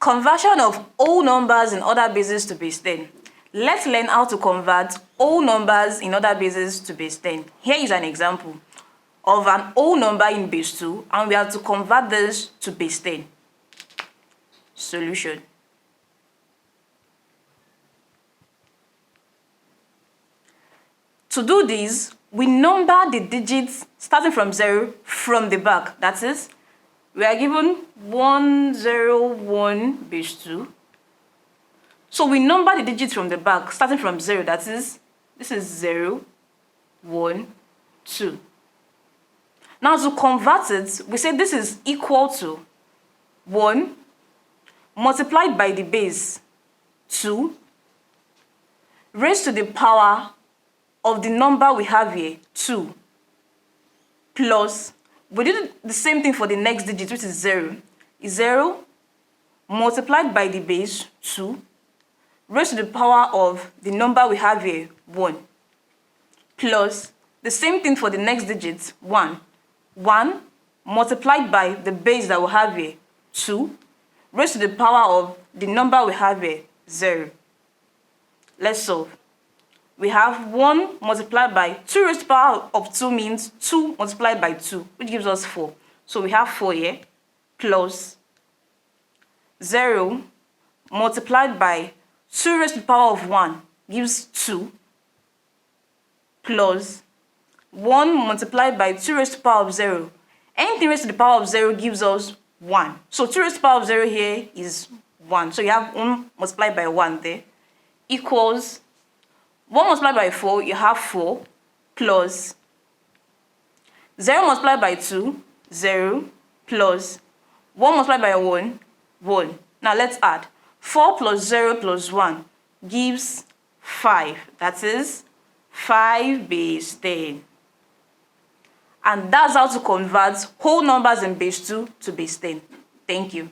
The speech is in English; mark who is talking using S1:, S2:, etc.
S1: Conversion of whole numbers in other bases to base 10. Let's learn how to convert whole numbers in other bases to base 10. Here is an example of an whole number in base 2, and we have to convert this to base 10. Solution. To do this, we number the digits starting from 0 from the back. That is, we are given 101 base 2. So we number the digits from the back starting from 0. That is, this is 0, 1, 2. Now to convert it, we say this is equal to 1 multiplied by the base 2 raised to the power of the number we have here, 2, plus, we did the same thing for the next digit, which is 0. Is 0 multiplied by the base 2 raised to the power of the number we have here, 1, plus the same thing for the next digit, 1. 1 multiplied by the base that we have here, 2, raised to the power of the number we have here, 0. Let's solve. We have 1 multiplied by 2 raised to the power of 2 means 2 multiplied by 2, which gives us 4. So we have 4 here, plus 0 multiplied by 2 raised to the power of 1 gives 2, plus 1 multiplied by 2 raised to the power of 0. Anything raised to the power of 0 gives us 1. So 2 raised to the power of 0 here is 1. So you have 1 multiplied by 1 there, equals 1 multiplied by 4, you have 4, plus 0 multiplied by 2, 0, plus 1 multiplied by 1, 1. Now let's add. 4 plus 0 plus 1 gives 5. That is 5 base 10. And that's how to convert whole numbers in base 2 to base 10. Thank you.